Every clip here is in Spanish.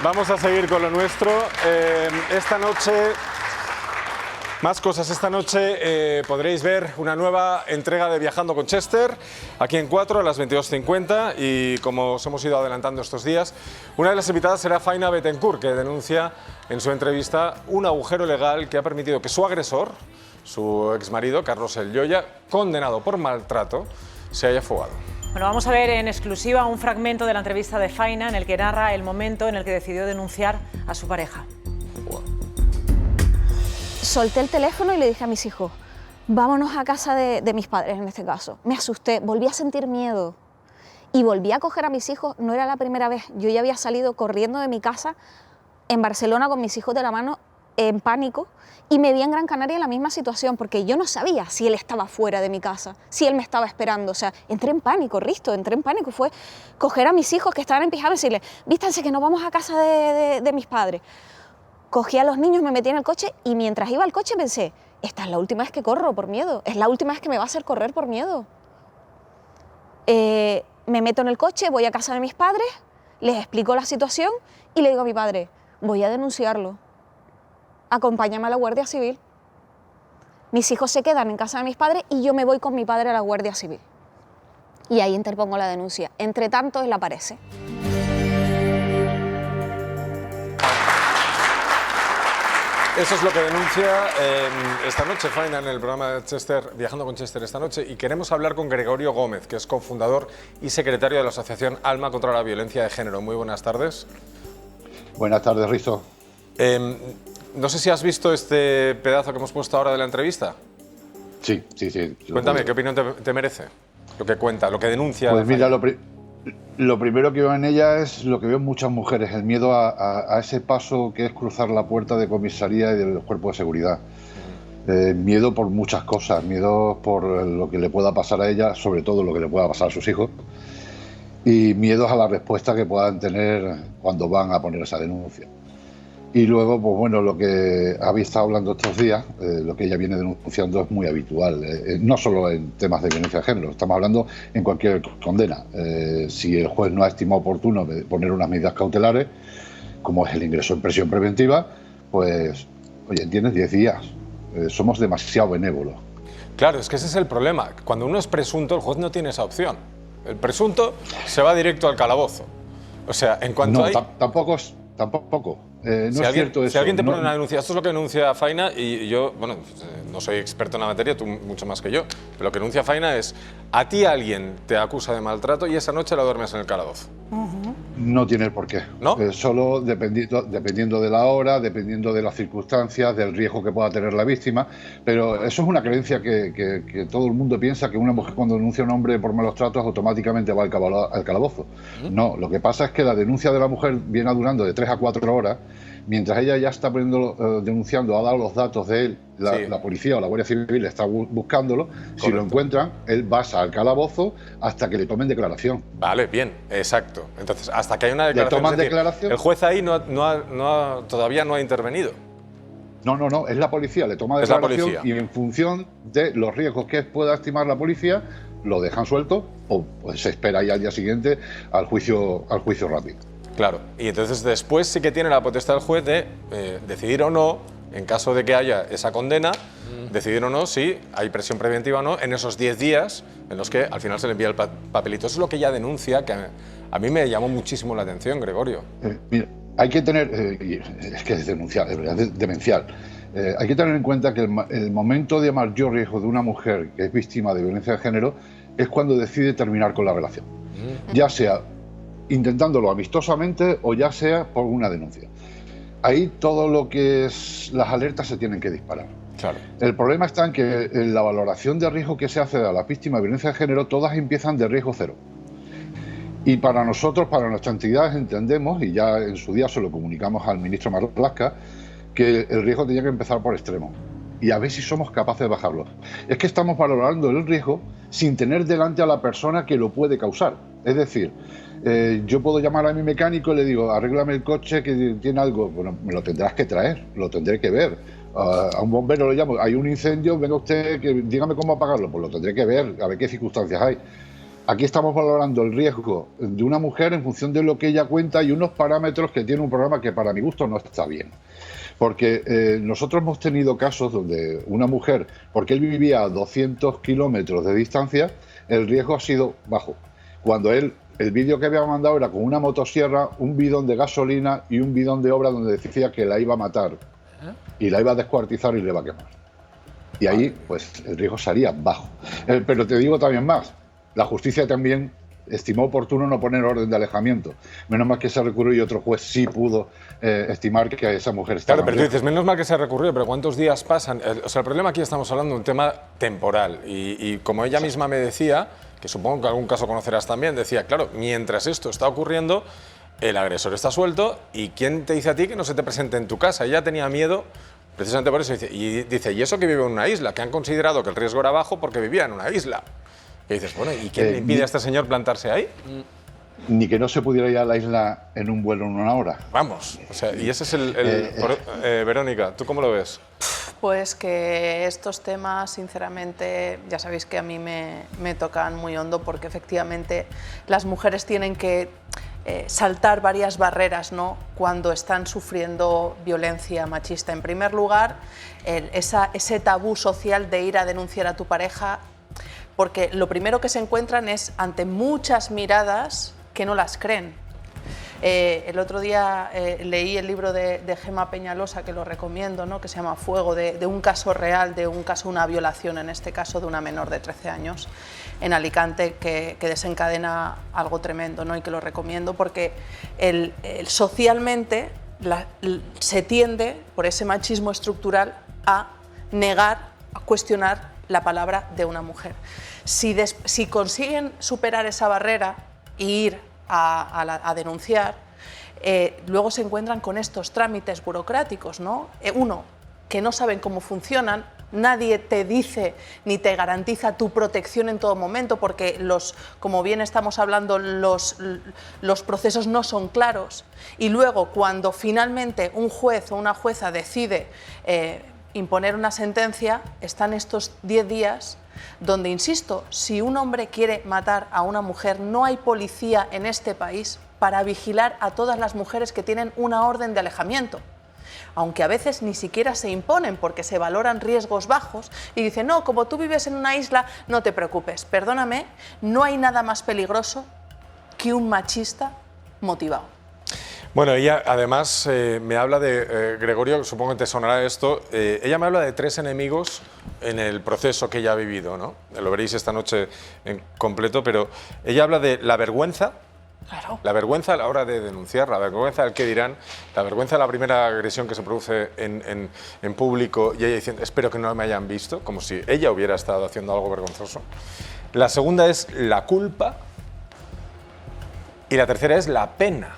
Vamos a seguir con lo nuestro. Esta noche, más cosas. Esta noche podréis ver una nueva entrega de Viajando con Chester, aquí en 4 a las 22:50. Y como os hemos ido adelantando estos días, una de las invitadas será Faina Bettencourt, que denuncia en su entrevista un agujero legal que ha permitido que su agresor, su exmarido, Carlos El Yoya, condenado por maltrato, se haya fugado. Bueno, vamos a ver en exclusiva un fragmento de la entrevista de Faina en el que narra el momento en el que decidió denunciar a su pareja. Solté el teléfono y le dije a mis hijos, vámonos a casa de mis padres en este caso. Me asusté, volví a sentir miedo y volví a coger a mis hijos. No era la primera vez, yo ya había salido corriendo de mi casa en Barcelona con mis hijos de la mano en pánico y me vi en Gran Canaria en la misma situación porque yo no sabía si él estaba fuera de mi casa, si él me estaba esperando. O sea, entré en pánico, Risto, entré en pánico. Fue coger a mis hijos que estaban en pijama y decirles, vístanse que nos vamos a casa de mis padres. Cogí a los niños, me metí en el coche y mientras iba al coche pensé, esta es la última vez que corro por miedo, es la última vez que me va a hacer correr por miedo. Me meto en el coche, voy a casa de mis padres, les explico la situación y le digo a mi padre, voy a denunciarlo. Acompáñame a la Guardia Civil. Mis hijos se quedan en casa de mis padres y yo me voy con mi padre a la Guardia Civil. Y ahí interpongo la denuncia. Entre tanto, él aparece. Eso es lo que denuncia esta noche Faina en el programa de Chester, Viajando con Chester esta noche. Y queremos hablar con Gregorio Gómez, que es cofundador y secretario de la asociación Alma contra la Violencia de Género. Muy buenas tardes. Buenas tardes, Risto. No sé si has visto este pedazo que hemos puesto ahora de la entrevista. Sí. Cuéntame, ¿qué opinión te merece? Lo que cuenta, lo que denuncia. Pues mira, lo primero que veo en ella es lo que veo en muchas mujeres, el miedo a ese paso que es cruzar la puerta de comisaría y de los cuerpos de seguridad. Miedo por muchas cosas, miedo por lo que le pueda pasar a ella, sobre todo lo que le pueda pasar a sus hijos, y miedos a la respuesta que puedan tener cuando van a poner esa denuncia. Y luego, pues bueno, lo que habéis estado hablando estos días, lo que ella viene denunciando es muy habitual, no solo en temas de violencia de género, estamos hablando en cualquier condena. Si el juez no ha estimado oportuno poner unas medidas cautelares, como es el ingreso en prisión preventiva, pues, oye, tienes 10 días, somos demasiado benévolos. Claro, es que ese es el problema. Cuando uno es presunto, el juez no tiene esa opción. El presunto se va directo al calabozo. O sea, en cuanto hay... Tampoco. No es cierto eso. Si alguien te pone una denuncia, esto es lo que denuncia Faina, y yo, bueno, no soy experto en la materia, tú mucho más que yo, pero lo que denuncia Faina es, a ti alguien te acusa de maltrato y esa noche la duermes en el calabozo. No tiene por qué. ¿No? Solo dependiendo de la hora, dependiendo de las circunstancias, del riesgo que pueda tener la víctima. Pero eso es una creencia que todo el mundo piensa, que una mujer cuando denuncia a un hombre por malos tratos automáticamente va al calabozo. No, lo que pasa es que la denuncia de la mujer viene durando de 3 a 4 horas, mientras ella ya está denunciando, ha dado los datos de él, la policía o la Guardia Civil está buscándolo. Correcto. Si lo encuentran, él va al calabozo hasta que le tomen declaración. Vale, bien, exacto. Entonces, hasta que hay una declaración. ¿Le toman declaración? El juez ahí todavía no ha intervenido. No, es la policía, le toma declaración y en función de los riesgos que pueda estimar la policía, lo dejan suelto o pues se espera ahí al día siguiente al juicio rápido. Claro, y entonces después sí que tiene la potestad del juez de decidir o no, en caso de que haya esa condena, decidir o no si hay prisión preventiva o no en esos 10 días en los que al final se le envía el papelito. Eso es lo que ella denuncia, que a mí me llamó muchísimo la atención, Gregorio. Mira, hay que tener, es que es denunciar, es demencial. Hay que tener en cuenta que el momento de mayor riesgo de una mujer que es víctima de violencia de género es cuando decide terminar con la relación, ya sea intentándolo amistosamente o ya sea por una denuncia. Ahí todo lo que es las alertas se tienen que disparar. Claro. El problema está en que en la valoración de riesgo que se hace a la víctima de violencia de género, todas empiezan de riesgo cero. Y para nosotros, para nuestra entidad, entendemos, y ya en su día se lo comunicamos al ministro Marlaska, que el riesgo tenía que empezar por extremo. Y a ver si somos capaces de bajarlo. Es que estamos valorando el riesgo sin tener delante a la persona que lo puede causar. Es decir, yo puedo llamar a mi mecánico y le digo, arréglame el coche que tiene algo. Bueno, me lo tendrás que traer, lo tendré que ver. A un bombero lo llamo, hay un incendio, venga usted, dígame cómo apagarlo. Pues lo tendré que ver, a ver qué circunstancias hay. Aquí estamos valorando el riesgo de una mujer en función de lo que ella cuenta y unos parámetros que tiene un programa que para mi gusto no está bien. Porque nosotros hemos tenido casos donde una mujer, porque él vivía a 200 kilómetros de distancia, el riesgo ha sido bajo. Cuando el vídeo que había mandado era con una motosierra, un bidón de gasolina y un bidón de obra donde decía que la iba a matar y la iba a descuartizar y le iba a quemar. Y ahí, pues, el riesgo salía bajo. Pero te digo también más, la justicia también estimó oportuno no poner orden de alejamiento. Menos mal que se recurrió y otro juez sí pudo estimar que esa mujer estaba. Claro, pero tú dices, menos mal que se recurrió, pero ¿cuántos días pasan? O sea, el problema aquí estamos hablando de un tema temporal. Y como ella misma me decía, que supongo que algún caso conocerás también, decía, claro, mientras esto está ocurriendo, el agresor está suelto y ¿quién te dice a ti que no se te presente en tu casa? Ella tenía miedo precisamente por eso. Y dice, ¿y eso que vive en una isla? Que han considerado que el riesgo era bajo porque vivía en una isla. Y dices, bueno, ¿y quién le impide a este señor plantarse ahí? Ni que no se pudiera ir a la isla en un vuelo en 1 hora. Vamos, o sea, y ese es Verónica, ¿tú cómo lo ves? Pues que estos temas, sinceramente, ya sabéis que a mí me tocan muy hondo porque efectivamente las mujeres tienen que saltar varias barreras, ¿no?, cuando están sufriendo violencia machista. En primer lugar, ese tabú social de ir a denunciar a tu pareja, porque lo primero que se encuentran es ante muchas miradas que no las creen. El otro día leí el libro de Gemma Peñalosa, que lo recomiendo, ¿no?, que se llama Fuego, de un caso real, una violación, en este caso de una menor de 13 años en Alicante, que desencadena algo tremendo, ¿no?, y que lo recomiendo porque socialmente se tiende, por ese machismo estructural, a negar, a cuestionar la palabra de una mujer. Si consiguen superar esa barrera e ir a denunciar, luego se encuentran con estos trámites burocráticos, ¿no? Uno, que no saben cómo funcionan, nadie te dice ni te garantiza tu protección en todo momento, porque como bien estamos hablando, los procesos no son claros. Y luego, cuando finalmente un juez o una jueza decide imponer una sentencia, están estos 10 días donde, insisto, si un hombre quiere matar a una mujer, no hay policía en este país para vigilar a todas las mujeres que tienen una orden de alejamiento, aunque a veces ni siquiera se imponen porque se valoran riesgos bajos y dicen, no, como tú vives en una isla, no te preocupes. Perdóname, no hay nada más peligroso que un machista motivado. Bueno, ella además me habla de, Gregorio, supongo que te sonará esto, ella me habla de 3 enemigos en el proceso que ella ha vivido, ¿no? Lo veréis esta noche en completo, pero ella habla de la vergüenza, claro, la vergüenza a la hora de denunciar, la vergüenza del qué dirán, la vergüenza de la primera agresión que se produce en público y ella diciendo, espero que no me hayan visto, como si ella hubiera estado haciendo algo vergonzoso. La segunda es la culpa y la tercera es la pena.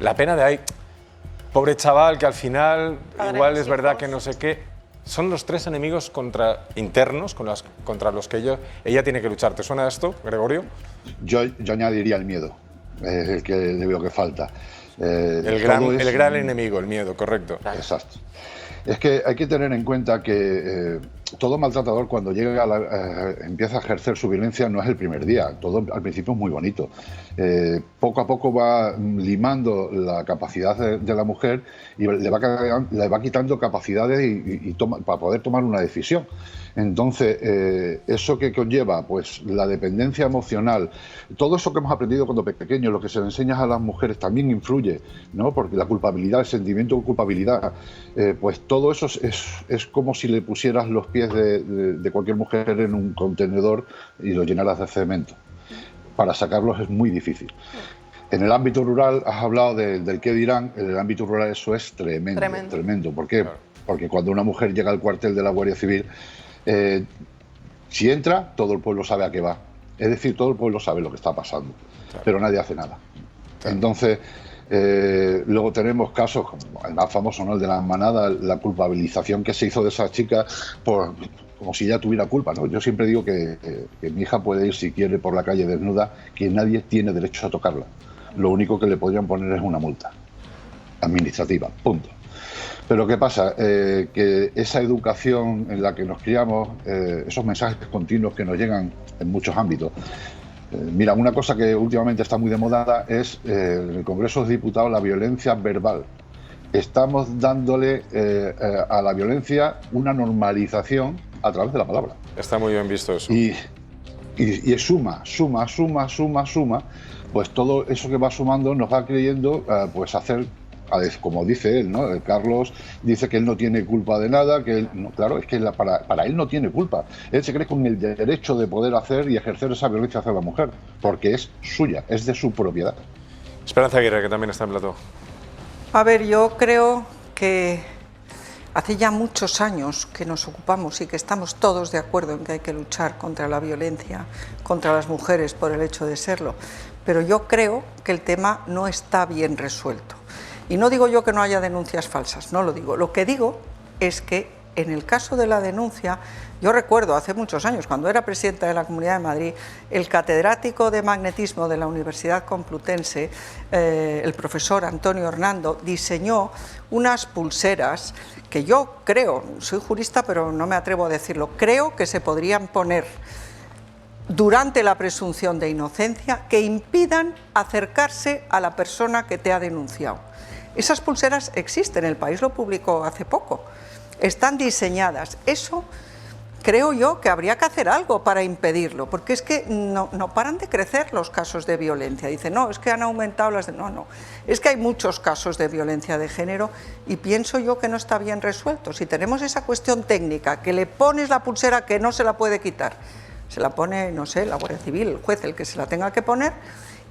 La pena de ahí, pobre chaval que al final igual es verdad que no sé qué. Son los 3 enemigos internos contra los que ella tiene que luchar. ¿Te suena esto, Gregorio? Yo añadiría el miedo, es el que le veo que falta. El gran enemigo, el miedo, correcto. Exacto. Es que hay que tener en cuenta que todo maltratador cuando empieza a ejercer su violencia no es el primer día, todo al principio es muy bonito. Poco a poco va limando la capacidad de la mujer y le va quitando capacidades para poder tomar una decisión. Entonces, eso que conlleva, pues la dependencia emocional, todo eso que hemos aprendido cuando pequeños, lo que se le enseña a las mujeres también influye, ¿no? Porque la culpabilidad, el sentimiento de culpabilidad, pues todo eso es como si le pusieras los pies de cualquier mujer en un contenedor y lo llenaras de cemento. Para sacarlos es muy difícil. En el ámbito rural, has hablado del qué dirán, en el ámbito rural eso es tremendo. ¿Por qué? Porque cuando una mujer llega al cuartel de la Guardia Civil, si entra, todo el pueblo sabe a qué va. Es decir, todo el pueblo sabe lo que está pasando, pero nadie hace nada. Entonces, luego tenemos casos, como el más famoso, ¿no?, el de las manadas, la culpabilización que se hizo de esa chica como si ella tuviera culpa, ¿no? Yo siempre digo que mi hija puede ir si quiere por la calle desnuda, que nadie tiene derecho a tocarla. Lo único que le podrían poner es una multa administrativa, punto. Pero ¿qué pasa? Que esa educación en la que nos criamos, esos mensajes continuos que nos llegan en muchos ámbitos, Mira, una cosa que últimamente está muy de moda es en el Congreso de Diputados la violencia verbal. Estamos dándole a la violencia una normalización a través de la palabra. Está muy bien visto eso. Y suma, pues todo eso que va sumando nos va creyendo pues hacer, como dice él, ¿no? Carlos dice que él no tiene culpa de nada, que él, no, claro, es que para él no tiene culpa. Él se cree con el derecho de poder hacer y ejercer esa violencia hacia la mujer, porque es suya, es de su propiedad. Esperanza Aguirre, que también está en plató. A ver, yo creo que hace ya muchos años que nos ocupamos y que estamos todos de acuerdo en que hay que luchar contra la violencia contra las mujeres por el hecho de serlo, pero yo creo que el tema no está bien resuelto. Y no digo yo que no haya denuncias falsas, no lo digo. Lo que digo es que en el caso de la denuncia, yo recuerdo hace muchos años, cuando era presidenta de la Comunidad de Madrid, el catedrático de magnetismo de la Universidad Complutense, el profesor Antonio Hernando, diseñó unas pulseras que yo creo, soy jurista pero no me atrevo a decirlo, creo que se podrían poner durante la presunción de inocencia que impidan acercarse a la persona que te ha denunciado. Esas pulseras existen, el país lo publicó hace poco, están diseñadas. Eso creo yo que habría que hacer algo para impedirlo, porque es que no paran de crecer los casos de violencia. Dicen, no, es que han aumentado las... No, es que hay muchos casos de violencia de género y pienso yo que no está bien resuelto. Si tenemos esa cuestión técnica, que le pones la pulsera que no se la puede quitar, se la pone, no sé, la Guardia Civil, el juez, el que se la tenga que poner,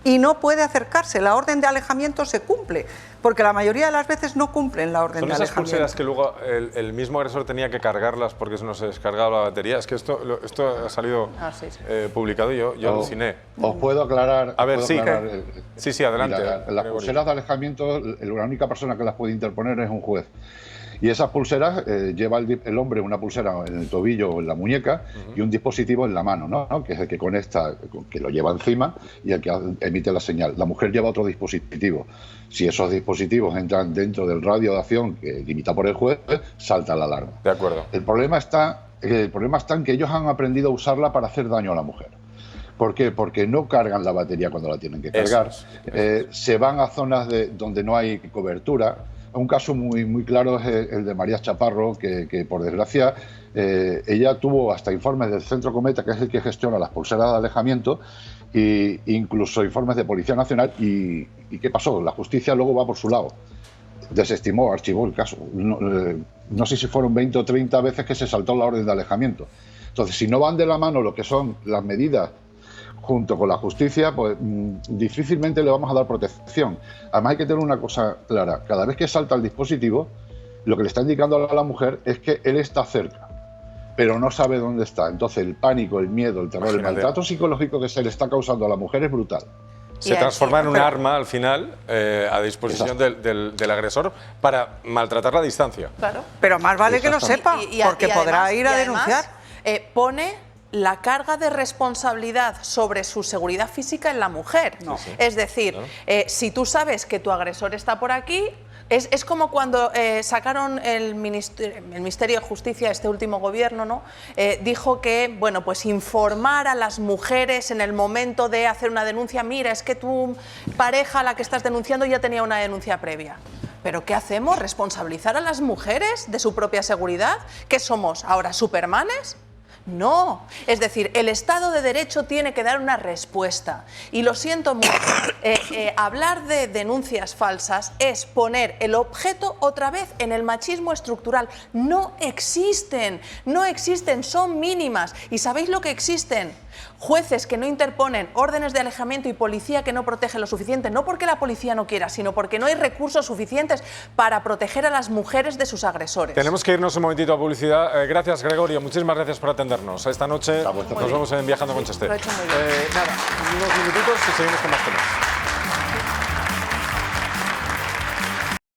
y no puede acercarse. La orden de alejamiento se cumple, porque la mayoría de las veces no cumplen la orden de alejamiento. ¿Son esas pulseras que luego el mismo agresor tenía que cargarlas porque no se descargaba la batería? Es que esto ha salido publicado y yo aluciné. Os puedo aclarar... A ver, sí, adelante. Mira, las pulseras de alejamiento, la única persona que las puede interponer es un juez. Y esas pulseras lleva el hombre una pulsera en el tobillo o en la muñeca y un dispositivo en la mano, ¿no? Que es el que conecta, que lo lleva encima y el que emite la señal. La mujer lleva otro dispositivo. Si esos dispositivos entran dentro del radio de acción que limita por el juez, salta la alarma. De acuerdo. El problema está en que ellos han aprendido a usarla para hacer daño a la mujer. ¿Por qué? Porque no cargan la batería cuando la tienen que cargar. Se van a zonas donde no hay cobertura. Un caso muy claro es el de María Chaparro, que por desgracia ella tuvo hasta informes del Centro Cometa, que es el que gestiona las pulseras de alejamiento, e incluso informes de Policía Nacional. ¿Y qué pasó? La justicia luego va por su lado. Desestimó, archivó el caso. No sé si fueron 20 o 30 veces que se saltó la orden de alejamiento. Entonces, si no van de la mano lo que son las medidas junto con la justicia, pues difícilmente le vamos a dar protección. Además hay que tener una cosa clara, cada vez que salta el dispositivo, lo que le está indicando a la mujer es que él está cerca, pero no sabe dónde está. Entonces el pánico, el miedo, el terror, el maltrato psicológico que se le está causando a la mujer es brutal. Se transforma en un arma al final a disposición del agresor para maltratar a distancia. Claro. Pero más vale que lo sepa, porque podrá ir a denunciar. Pone la carga de responsabilidad sobre su seguridad física en la mujer. No. Es decir, si tú sabes que tu agresor está por aquí, es como cuando sacaron el Ministerio de Justicia, este último gobierno, ¿no? Dijo que, bueno, pues informar a las mujeres en el momento de hacer una denuncia, mira, es que tu pareja, la que estás denunciando, ya tenía una denuncia previa. ¿Pero qué hacemos? ¿Responsabilizar a las mujeres de su propia seguridad? ¿Qué somos ahora, supermanes? No, es decir, el Estado de Derecho tiene que dar una respuesta. Y lo siento mucho, hablar de denuncias falsas es poner el objeto otra vez en el machismo estructural. No existen, son mínimas. ¿Y sabéis lo que existen? Jueces que no interponen órdenes de alejamiento y policía que no protege lo suficiente, no porque la policía no quiera, sino porque no hay recursos suficientes para proteger a las mujeres de sus agresores. Tenemos que irnos un momentito a publicidad. Gracias, Gregorio, muchísimas gracias por atendernos. Esta noche nos vemos en Viajando con Chester. Nada, unos minutitos y seguimos con más temas.